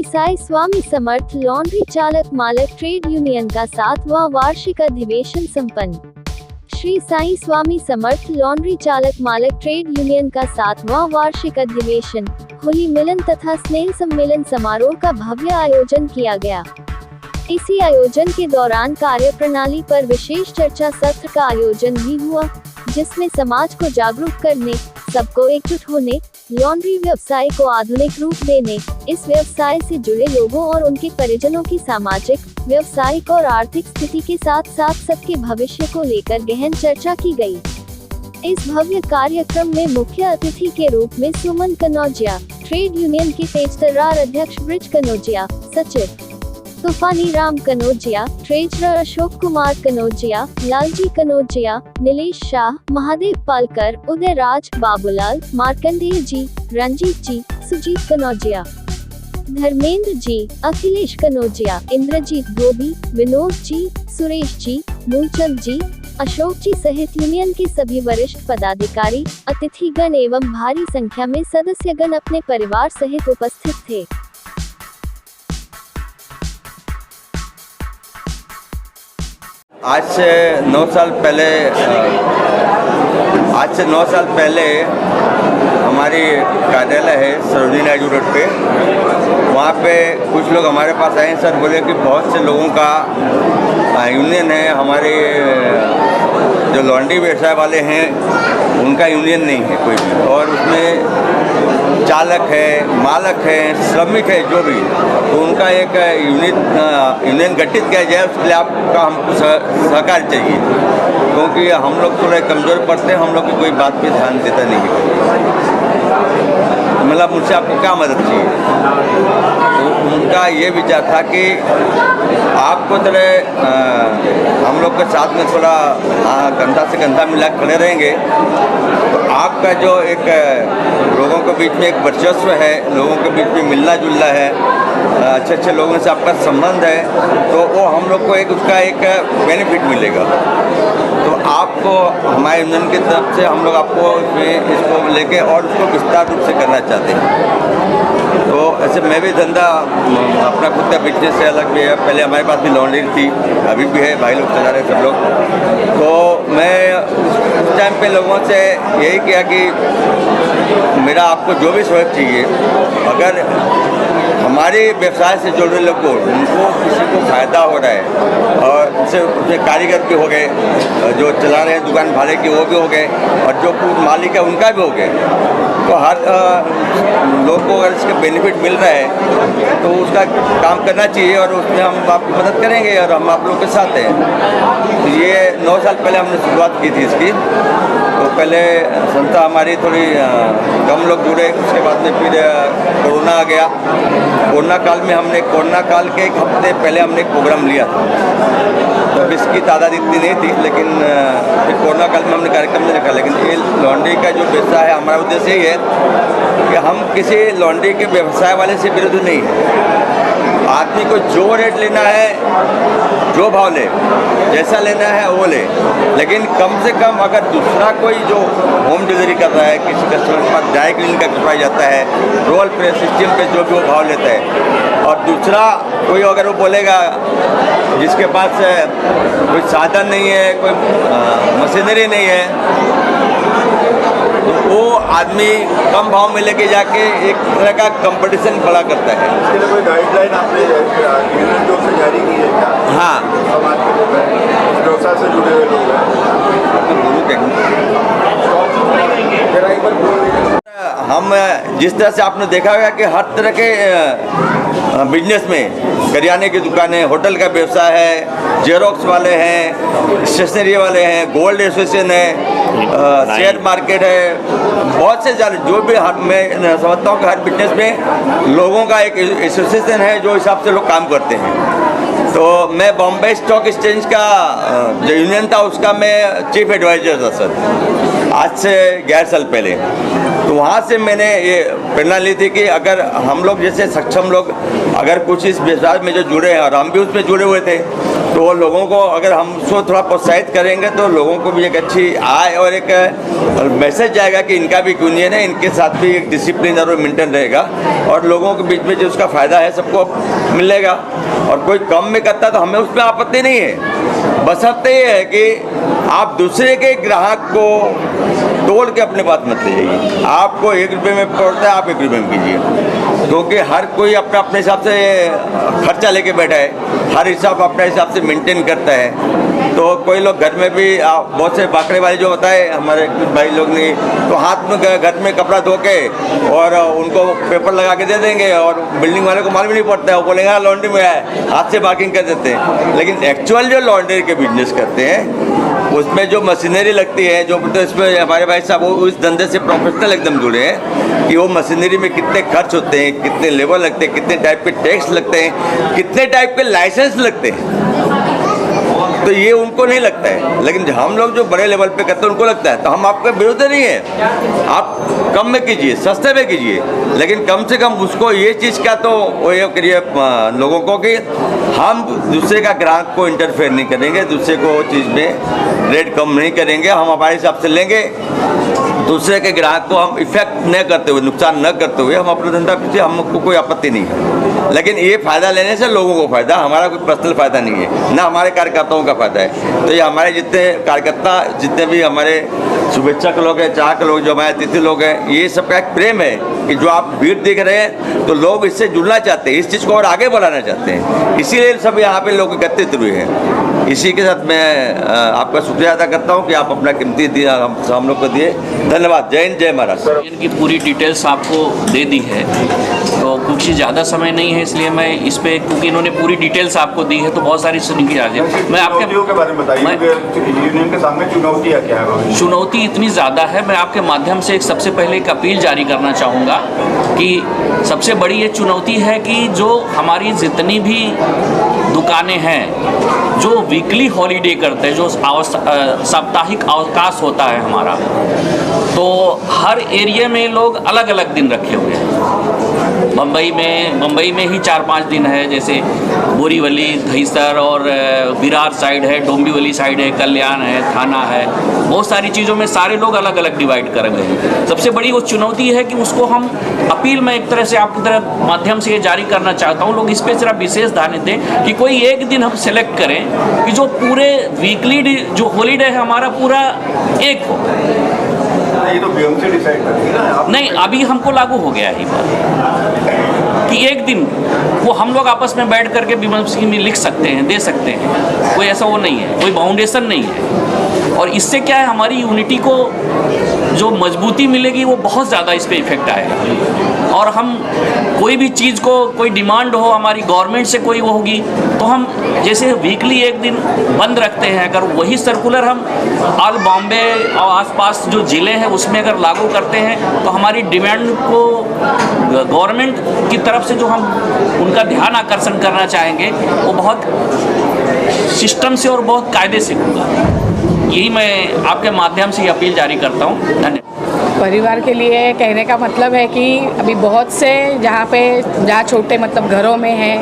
Sai Swami Samarth laundry चालक मालक trade union का 7वां वार्षिक अधिवेशन संपन्न। श्री साई स्वामी समर्थ लॉन्ड्री चालक मालक ट्रेड यूनियन का 7वां वार्षिक अधिवेशन, होली मिलन तथा स्नेह सम्मेलन समारोह का भव्य आयोजन किया गया। इसी आयोजन के दौरान कार्यप्रणाली पर विशेष चर्चा सत्र का आयोजन भी हुआ, जिसमें समाज को जागरूक करने, सबको एकजुट होने, लॉन्ड्री व्यवसाय को आधुनिक रूप देने, इस व्यवसाय से जुड़े लोगों और उनके परिजनों की सामाजिक, व्यावसायिक और आर्थिक स्थिति के साथ साथ सबके भविष्य को लेकर गहन चर्चा की गई। इस भव्य कार्यक्रम में मुख्य अतिथि के रूप में सुमन कनौजिया, ट्रेड यूनियन के तेजतर्रार अध्यक्ष ब्रिज कनौजिया, सचिव तूफानी राम कनौजिया, ट्रेजरर अशोक कुमार कनौजिया, लालजी कनौजिया, नीलेश शाह, महादेव पालकर, उदय राज, बाबूलाल, मार्कंडेय जी, रंजीत जी, सुजीत कनौजिया, धर्मेंद्र जी, अखिलेश कनौजिया, इंद्रजीत गोभी, विनोद जी, सुरेश जी, मूलचंद जी, अशोक जी सहित यूनियन के सभी वरिष्ठ पदाधिकारी, अतिथिगण एवं भारी संख्या में सदस्यगण अपने परिवार सहित उपस्थित थे। आज से 9 साल पहले हमारी कार्यालय है सरोजिनी नायडू रोड पे, वहाँ पे कुछ लोग हमारे पास आए सर, बोले कि बहुत से लोगों का यूनियन है, हमारे जो लॉन्ड्री व्यवसाय वाले हैं उनका यूनियन नहीं है कोई भी, और उसमें चालक है, मालक है, श्रमिक है, जो भी, तो उनका एक यूनियन गठित किया जाए, उसके लिए आपका हमको सहकार चाहिए, क्योंकि हम लोग थोड़े कमज़ोर पड़ते हैं, हम लोग की कोई बात पे ध्यान देता नहीं है। मतलब मुझसे आपको क्या मदद चाहिए? तो उनका ये विचार था कि आपको तरह हम लोग के साथ में थोड़ा कंधा से कंधा मिला खड़े रहेंगे, तो आपका जो एक लोगों के बीच में एक वर्चस्व है, लोगों के बीच में मिलना जुलना है, अच्छे अच्छे लोगों से आपका संबंध है, तो वो हम लोग को एक उसका एक बेनिफिट मिलेगा। तो आपको हमारे यूनियन की तरफ से हम लोग आपको इसको लेके और उसको विस्तार रूप से करना चाहते हैं। तो ऐसे मैं भी धंधा अपना खुद का बिजनेस से अलग भी है, पहले हमारे पास भी लॉन्ड्री थी, अभी भी है, भाई लोग चला रहे सब लोग। तो मैं उस टाइम पे लोगों से यही किया कि मेरा आपको जो भी सहयोग चाहिए, अगर हमारे व्यवसाय से जुड़े लोग को उनको किसी को फ़ायदा हो रहा है, और उससे कारीगर भी हो गए, जो चला रहे हैं दुकान भाड़े की वो भी हो गए, और जो मालिक है उनका भी हो गए, तो हर लोग को अगर इसका बेनिफिट मिल रहा है तो उसका काम करना चाहिए, और उसमें हम आपकी मदद करेंगे और हम आप लोग के साथ हैं। तो ये 9 साल पहले हमने शुरुआत की थी इसकी। तो पहले संस्था हमारी थोड़ी कम लोग जुड़े, उसके बाद में फिर कोरोना आ गया। कोरोना काल के 1 हफ्ते पहले हमने एक प्रोग्राम लिया था, तो इसकी तादाद इतनी नहीं थी, लेकिन फिर कोरोना काल में हमने कार्यक्रम नहीं रखा। लेकिन ये लॉन्ड्री का जो व्यवसाय है, हमारा उद्देश्य यही है कि हम किसी लॉन्ड्री के व्यवसाय वाले से विरुद्ध नहीं है। आदमी को जो रेट लेना है, जो भाव ले, जैसा लेना है वो ले, लेकिन कम से कम अगर दूसरा कोई जो होम डिलीवरी कर रहा है, किसी कस्टमर के पास ड्राई क्लीनिंग का करवाया जाता है, रोल प्रेस सिस्टम पे जो भी वो भाव लेता है, और दूसरा कोई अगर वो बोलेगा जिसके पास कोई साधन नहीं है, कोई मशीनरी नहीं है, तो वो आदमी कम भाव में लेके जाके एक तरह का कंपटीशन खड़ा करता है। इसके लिए कोई गाइडलाइन आपने यूनियन की ओर से जारी की है क्या? हाँ, समाज के लोग हैं, व्यवसाय से जुड़े हुए लोग हैं, हम जिस तरह से आपने देखा होगा कि हर तरह के बिजनेस में करियाने की दुकानें, होटल का व्यवसाय है, जेरोक्स वाले हैं, स्टेशनरी वाले हैं, गोल्ड एसोसिएशन है, शेयर मार्केट है, बहुत से ज़्यादा जो भी मैं समझता हूँ कि हर बिजनेस में लोगों का एक एसोसिएशन है, जो हिसाब से लोग काम करते हैं। तो मैं बॉम्बे स्टॉक एक्सचेंज का जो यूनियन था उसका मैं चीफ एडवाइजर था सर, आज से 11 साल पहले। तो वहाँ से मैंने ये प्रेरणा ली थी कि अगर हम लोग जैसे सक्षम लोग अगर कुछ इस व्यवसाय में जो जुड़े हैं, और हम भी उसमें जुड़े हुए थे, तो लोगों को अगर हम उसको थोड़ा प्रोत्साहित करेंगे तो लोगों को भी एक अच्छी आय और एक मैसेज जाएगा कि इनका भी यूनियन है, इनके साथ भी एक डिसिप्लिन और मेंटेन रहेगा और लोगों के बीच में जो उसका फ़ायदा है सबको मिलेगा। और कोई कम में करता तो हमें उसमें आपत्ति नहीं है, बशर्ते ये है कि आप दूसरे के ग्राहक को तोड़ के अपने पास मत ले जाइए। आपको 1 रुपये में पड़ता है, आप 1 रुपये में कीजिए, क्योंकि हर कोई अपना अपने हिसाब से खर्चा लेके बैठा है, हर हिसाब अपने हिसाब से मेंटेन करता है। तो कोई लोग घर में भी बहुत से बाकड़े वाले जो होता है हमारे कुछ भाई लोग ने, तो हाथ में घर में कपड़ा धो के और उनको पेपर लगा के दे देंगे और बिल्डिंग वाले को मालूम नहीं पड़ता है, वो बोलेंगे हाँ लॉन्ड्री में है, हाथ से पार्किंग कर देते हैं। लेकिन एक्चुअल जो लॉन्ड्री के बिजनेस करते हैं उसमें जो मशीनरी लगती है, जो तो इसमें हमारे भाई साहब वो इस धंधे से प्रोफेशनल एकदम जुड़े हैं कि वो मशीनरी में कितने खर्च होते हैं, कितने लेबर लगते हैं, कितने टाइप के टैक्स लगते हैं, कितने टाइप के लाइसेंस लगते हैं, तो ये उनको नहीं लगता है। लेकिन हम लोग जो बड़े लेवल पे करते हैं उनको लगता है। तो हम आपके विरुद्ध नहीं है, आप कम में कीजिए, सस्ते में कीजिए, लेकिन कम से कम उसको ये चीज़ का तो वो ये करिए लोगों को कि हम दूसरे का ग्राहक को इंटरफेयर नहीं करेंगे, दूसरे को चीज़ में रेट कम नहीं करेंगे, हम हमारे हिसाब से लेंगे, दूसरे के ग्राहक को हम इफेक्ट न करते हुए, नुकसान न करते हुए हम अपना धंधा पीछे, हमको कोई आपत्ति नहीं है। लेकिन ये फ़ायदा लेने से लोगों को फ़ायदा, हमारा कोई पर्सनल फ़ायदा नहीं है, ना हमारे कार्यकर्ताओं का फ़ायदा है। तो ये हमारे जितने कार्यकर्ता, जितने भी हमारे शुभेच्छक लोग हैं, चाहक लोग, जो हमारे अतिथि लोग हैं, ये सबका एक प्रेम है कि जो आप भीड़ देख रहे हैं तो लोग इससे जुड़ना चाहते हैं, इस चीज़ को और आगे बढ़ाना चाहते हैं, इसीलिए सब यहाँ पे लोग एकत्रित हुए हैं। इसी के साथ मैं आपका शुक्रिया अदा करता हूँ कि आप अपना कीमती दिया हम लोग को दिए। धन्यवाद। जय हिंद, जय महाराष्ट्र। इनकी पूरी डिटेल्स आपको दे दी है, तो कुछ ज़्यादा समय नहीं है इसलिए मैं इस पे, क्योंकि इन्होंने पूरी डिटेल्स आपको दी है तो बहुत सारी सुनिए आज मैं आपके बारे में बताइए, यूनियन के सामने चुनौतियाँ क्या है? चुनौती इतनी ज़्यादा है, मैं आपके माध्यम से सबसे पहले एक अपील जारी करना चाहूँगा कि सबसे बड़ी ये चुनौती है कि जो हमारी जितनी भी दुकानें हैं जो वीकली हॉलीडे करते हैं, जो साप्ताहिक अवकाश होता है हमारा, तो हर एरिया में लोग अलग अलग दिन रखे हुए हैं। बम्बई में ही 4-5 दिन है, जैसे बोरीवली, दहीसर और विरार साइड है, डोंबिवली साइड है, कल्याण है, थाना है, बहुत सारी चीज़ों में सारे लोग अलग अलग डिवाइड करे हुए हैं। सबसे बड़ी वो चुनौती है कि उसको हम अपील में एक तरह से आपकी तरफ माध्यम से ये जारी करना चाहता हूँ, लोग इस पर जरा विशेष ध्यान दें कि कोई एक दिन हम सेलेक्ट करें कि जो पूरे वीकली जो हॉलीडे है हमारा पूरा एक हो। ये तो बीएमसी डिसाइड करेगी ना? नहीं, अभी हमको लागू हो गया है कि एक दिन वो हम लोग आपस में बैठ करके बीएमसी में लिख सकते हैं, दे सकते हैं, कोई ऐसा वो नहीं है, कोई बाउंडेशन नहीं है। और इससे क्या है, हमारी यूनिटी को जो मजबूती मिलेगी वो बहुत ज़्यादा इस पर इफेक्ट आएगा। और हम कोई भी चीज़ को, कोई डिमांड हो हमारी गवर्नमेंट से कोई वो होगी, तो हम जैसे वीकली एक दिन बंद रखते हैं, अगर वही सर्कुलर हम ऑल बॉम्बे और आसपास जो ज़िले हैं उसमें अगर लागू करते हैं तो हमारी डिमांड को गवर्नमेंट की तरफ से जो हम उनका ध्यान आकर्षण करना चाहेंगे वो बहुत सिस्टम से और बहुत कायदे से होगा। यही मैं आपके माध्यम से अपील जारी करता हूँ। धन्यवाद। परिवार के लिए कहने का मतलब है कि अभी बहुत से जहाँ छोटे मतलब घरों में हैं,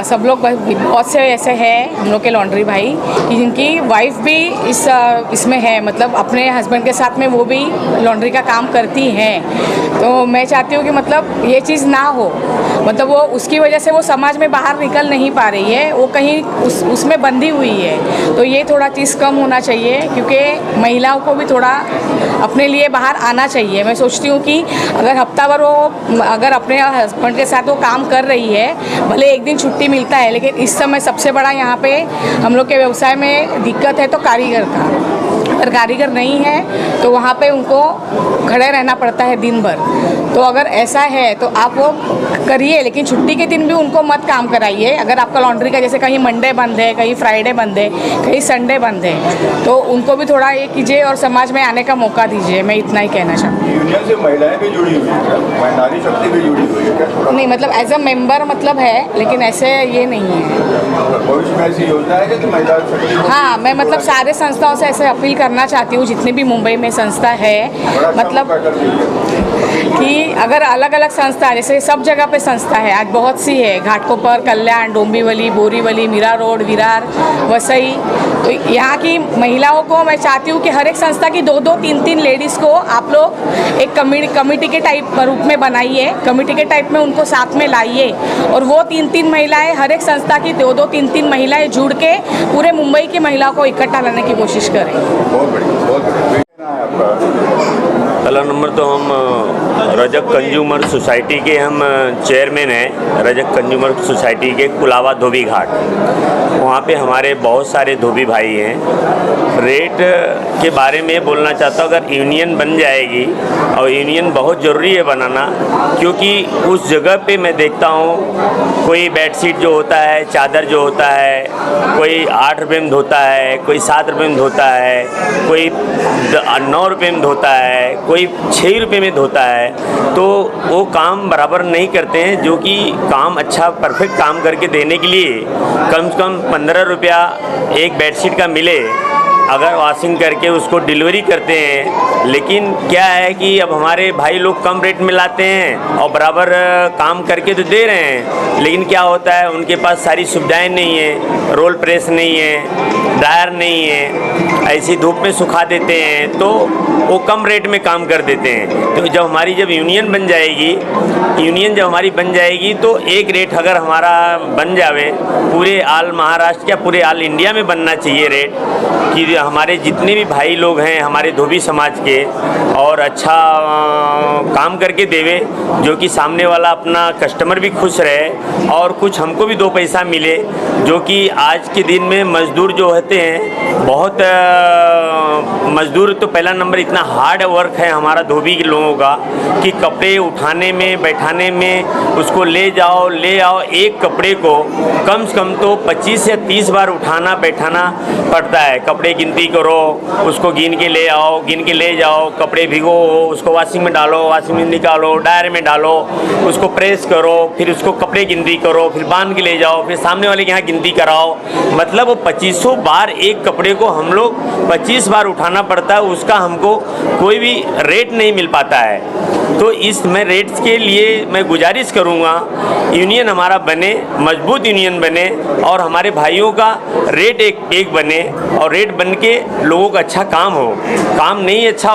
सब लोग बहुत से ऐसे हैं हम लोग के लॉन्ड्री भाई कि जिनकी वाइफ भी इसमें है, मतलब अपने हस्बैंड के साथ में वो भी लॉन्ड्री का काम करती हैं। तो मैं चाहती हूँ कि मतलब ये चीज़ ना हो, मतलब वो उसकी वजह से वो समाज में बाहर निकल नहीं पा रही है, वो कहीं उसमें बंधी हुई है। तो ये थोड़ा चीज़ कम होना चाहिए, क्योंकि महिलाओं को भी थोड़ा अपने लिए बाहर आना चाहिए। मैं सोचती हूँ कि अगर हफ्ता भर वो अगर अपने हस्बैंड के साथ वो काम कर रही है, भले एक दिन छुट्टी मिलता है, लेकिन इस समय सबसे बड़ा यहाँ पे हम लोग के व्यवसाय में दिक्कत है तो कारीगर का। अगर कारीगर नहीं है तो वहाँ पे उनको खड़े रहना पड़ता है दिन भर। तो अगर ऐसा है तो आप वो करिए, लेकिन छुट्टी के दिन भी उनको मत काम कराइए। अगर आपका लॉन्ड्री का जैसे कहीं मंडे बंद है, कहीं फ्राइडे बंद है, कहीं संडे बंद है, तो उनको भी थोड़ा ये कीजिए और समाज में आने का मौका दीजिए। मैं इतना ही कहना चाहूँगी। यूनियन से महिलाएं भी जुड़ी हुई हैं, नारी शक्ति भी जुड़ी हुई है क्या? नहीं, मतलब एज अ मेंबर मतलब है, लेकिन ऐसे ये नहीं है। भविष्य में ऐसी योजना है कि महिला शक्ति? हाँ, मैं मतलब सारे संस्थाओं से ऐसे अपील करना चाहती हूँ, जितनी भी मुंबई में संस्था है, मतलब कि अगर अलग अलग संस्था, जैसे सब जगह पे संस्था है, आज बहुत सी है, घाटकोपर, कल्याण, डोंबिवली, बोरीवली, मीरा रोड, विरार, वसई। तो यहाँ की महिलाओं को मैं चाहती हूँ कि हर एक संस्था की 2-2, 3-3 लेडीज़ को आप लोग एक कमेटी के टाइप रूप में बनाइए, कमेटी के टाइप में उनको साथ में लाइए, और वो 3-3 महिलाएं, हर एक संस्था की 2-2, 3-3 महिलाएं जुड़ के पूरे मुंबई की महिलाओं को इकट्ठा लाने की कोशिश करें। बहुत बढ़िया, बहुत बढ़िया। पहला नंबर तो हम रजक कंज्यूमर सोसाइटी के हम चेयरमैन हैं, रजक कंज्यूमर सोसाइटी के कुलावा धोबी घाट। वहाँ पे हमारे बहुत सारे धोबी भाई हैं। रेट के बारे में बोलना चाहता हूँ, अगर यूनियन बन जाएगी, और यूनियन बहुत ज़रूरी है बनाना, क्योंकि उस जगह पे मैं देखता हूँ कोई बेडशीट जो होता है, चादर जो होता है, कोई 8 रुपये में धोता है, कोई 7 रुपये में धोता है, कोई 9 रुपये में धोता है, कोई 6 रुपये में धोता है। तो वो काम बराबर नहीं करते हैं, जो कि काम अच्छा परफेक्ट काम करके देने के लिए कम से कम 15 रुपया एक बेडशीट का मिले, अगर वॉशिंग करके उसको डिलीवरी करते हैं। लेकिन क्या है कि अब हमारे भाई लोग कम रेट में लाते हैं और बराबर काम करके तो दे रहे हैं, लेकिन क्या होता है उनके पास सारी सुविधाएं नहीं है, रोल प्रेस नहीं है, ड्रायर नहीं है, ऐसी धूप में सुखा देते हैं, तो वो कम रेट में काम कर देते हैं। तो जब यूनियन बन जाएगी, जब हमारी बन जाएगी, तो एक रेट अगर हमारा बन जावे, पूरे आल महाराष्ट्र या पूरे आल इंडिया में बनना चाहिए रेट, कि हमारे जितने भी भाई लोग हैं हमारे धोबी समाज के, और अच्छा काम करके देवे, जो कि सामने वाला अपना कस्टमर भी खुश रहे और कुछ हमको भी 2 पैसा मिले। जो कि आज के दिन में मज़दूर जो होते हैं, बहुत मज़दूर तो पहला नंबर इतना हार्ड वर्क है हमारा धोबी के लोगों का, कि कपड़े उठाने में, बैठाने में, उसको ले आओ, एक कपड़े को कम से कम तो 25 या 30 बार उठाना बैठाना पड़ता है। कपड़े गिनती करो, उसको गिन के ले आओ, गिन के ले जाओ, कपड़े भिगो, उसको वॉशिंग में डालो, वॉशिंग में निकालो, ड्रायर में डालो, उसको प्रेस करो, फिर उसको कपड़े गिनती करो, फिर बांध के ले जाओ, फिर सामने वाले के यहाँ गिनती कराओ। मतलब वो 2500 बार एक कपड़े को हम लोग 25 बार उठाना पड़ता है, उसका हमको कोई भी रेट नहीं मिल पाता है। तो इसमें रेट्स के लिए मैं गुजारिश करूँगा, यूनियन हमारा बने, मजबूत यूनियन बने, और हमारे भाइयों का रेट एक बने, और रेट बन के लोगों का अच्छा काम हो। काम नहीं अच्छा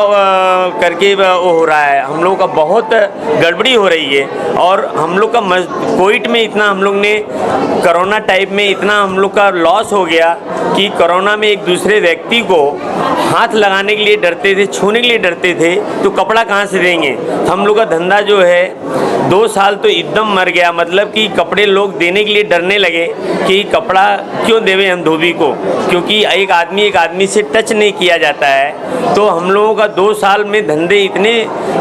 करके वो हो रहा है, हम लोगों का बहुत गड़बड़ी हो रही है। और हम लोग का कोविड में इतना हम लोग ने, कोरोना टाइप में इतना हम लोग का लॉस हो गया कि कोरोना में एक दूसरे व्यक्ति को हाथ लगाने के लिए डरते थे, छूने के लिए डरते थे, तो कपड़ा कहाँ से देंगे। हम लोग का धंधा जो है 2 साल तो एकदम मर गया, मतलब कि कपड़े लोग देने के लिए डरने लगे कि कपड़ा क्यों देवे हम धोबी को, क्योंकि एक आदमी से टच नहीं किया जाता है। तो हम लोगों का 2 साल में धंधे इतने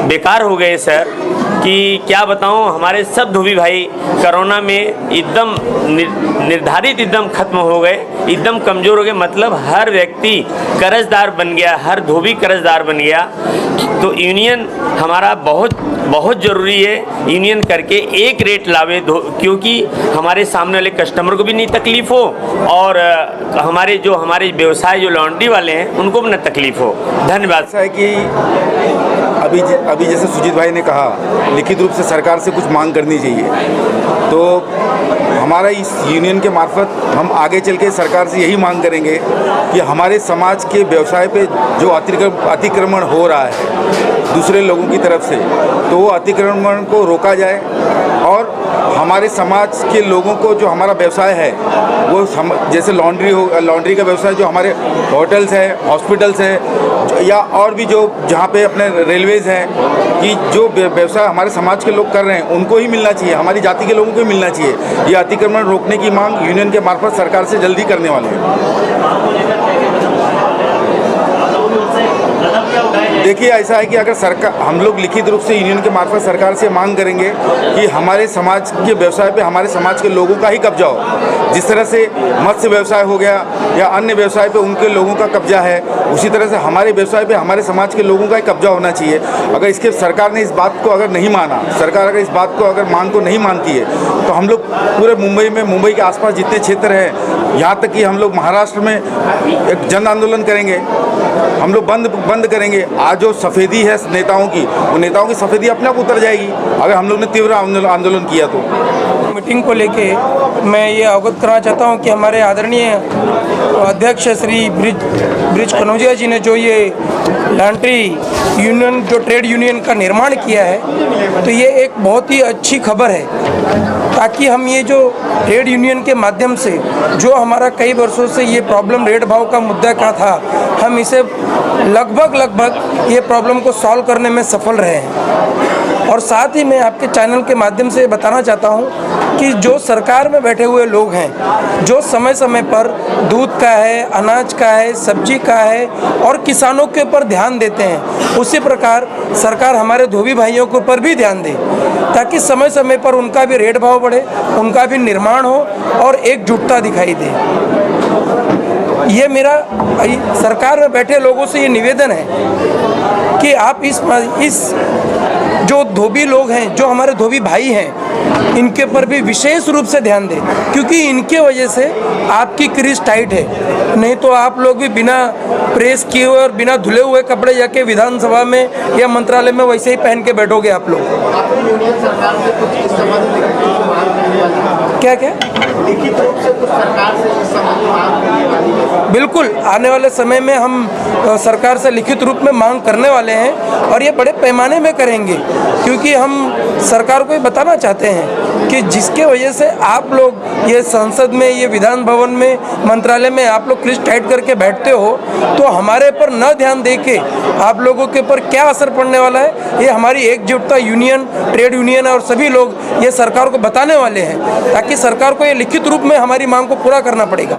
बेकार हो गए सर, कि क्या बताऊं, हमारे सब धोबी भाई कोरोना में एकदम निर्धारित एकदम खत्म हो गए, एकदम कमज़ोर हो गए। मतलब हर व्यक्ति कर्जदार बन गया, हर धोबी कर्जदार बन गया। तो यूनियन हमारा बहुत ज़रूरी है, यूनियन करके एक रेट लावे, क्योंकि हमारे सामने वाले कस्टमर को भी नहीं तकलीफ़ हो, और हमारे व्यवसाय जो लॉन्ड्री वाले हैं उनको भी ना तकलीफ़ हो। धन्यवाद। ऐसा है कि अभी जैसे सुजीत भाई ने कहा, लिखित रूप से सरकार से कुछ मांग करनी चाहिए। तो हमारा इस यूनियन के मार्फत हम आगे चल के सरकार से यही मांग करेंगे कि हमारे समाज के व्यवसाय पे जो अतिक्रमण हो रहा है दूसरे लोगों की तरफ से, तो वो अतिक्रमण को रोका जाए, और हमारे समाज के लोगों को जो हमारा व्यवसाय है वो जैसे लॉन्ड्री का व्यवसाय, जो हमारे होटल्स हैं, हॉस्पिटल्स हैं, या और भी जो जहाँ पे अपने रेलवेज़ हैं, कि जो व्यवसाय हमारे समाज के लोग कर रहे हैं उनको ही मिलना चाहिए, हमारी जाति के लोगों को ही मिलना चाहिए। ये अतिक्रमण रोकने की मांग यूनियन के मार्फत सरकार से जल्दी करने वाले हैं। देखिए, ऐसा है कि अगर सरकार, हम लोग लिखित रूप से यूनियन के मार्फत सरकार से मांग करेंगे कि हमारे समाज के व्यवसाय पे हमारे समाज के लोगों का ही कब्जा हो। जिस तरह से मत्स्य व्यवसाय हो गया या अन्य व्यवसाय पे उनके लोगों का कब्जा है, उसी तरह से हमारे व्यवसाय पे हमारे समाज के लोगों का ही कब्जा होना चाहिए। अगर इसके सरकार ने इस बात को अगर नहीं माना, सरकार अगर इस बात को अगर मांग को नहीं मानती है, तो हम लोग पूरे मुंबई के आसपास जितने क्षेत्र हैं, यहाँ तक कि हम लोग महाराष्ट्र में एक जन आंदोलन करेंगे, हम लोग बंद करेंगे। आज जो सफ़ेदी है नेताओं की, वो नेताओं की सफ़ेदी अपने आप उतर जाएगी अगर हम लोग ने तीव्र आंदोलन किया तो। मीटिंग को लेके मैं ये अवगत करना चाहता हूँ कि हमारे आदरणीय अध्यक्ष श्री ब्रिज कनौजिया जी ने जो ये लॉन्ड्री यूनियन, जो ट्रेड यूनियन का निर्माण किया है, तो ये एक बहुत ही अच्छी खबर है, ताकि हम ये जो ट्रेड यूनियन के माध्यम से जो हमारा कई वर्षों से ये प्रॉब्लम रेट भाव का मुद्दा का था, हम इसे लगभग ये प्रॉब्लम को सॉल्व करने में सफल रहे हैं। और साथ ही मैं आपके चैनल के माध्यम से बताना चाहता हूं कि जो सरकार में बैठे हुए लोग हैं, जो समय समय पर दूध का है, अनाज का है, सब्जी का है और किसानों के ऊपर ध्यान देते हैं, उसी प्रकार सरकार हमारे धोबी भाइयों के ऊपर भी ध्यान दे, ताकि समय समय पर उनका भी रेट भाव बढ़े, उनका भी निर्माण हो और एकजुटता दिखाई दे। ये मेरा सरकार में बैठे लोगों से ये निवेदन है कि आप इस जो धोबी लोग हैं, जो हमारे धोबी भाई हैं, इनके पर भी विशेष रूप से ध्यान दें, क्योंकि इनके वजह से आपकी क्रीज टाइट है। नहीं तो आप लोग भी बिना प्रेस किए हुए और बिना धुले हुए कपड़े जाके विधानसभा में या मंत्रालय में वैसे ही पहन के बैठोगे आप लोग। क्या लिखित रूप से कुछ सरकार से बिल्कुल आने वाले समय में हम सरकार से लिखित रूप में मांग करने वाले हैं और ये बड़े पैमाने में करेंगे, क्योंकि हम सरकार को ये बताना चाहते हैं कि जिसके वजह से आप लोग ये संसद में, ये विधान भवन में, मंत्रालय में आप लोग क्रीज टाइट करके बैठते हो, तो हमारे पर न ध्यान देके आप लोगों के ऊपर क्या असर पड़ने वाला है, ये हमारी एकजुटता यूनियन, ट्रेड यूनियन और सभी लोग ये सरकार को बताने वाले हैं, ताकि सरकार को ये लिखित रूप में हमारी मांग को पूरा करना पड़ेगा।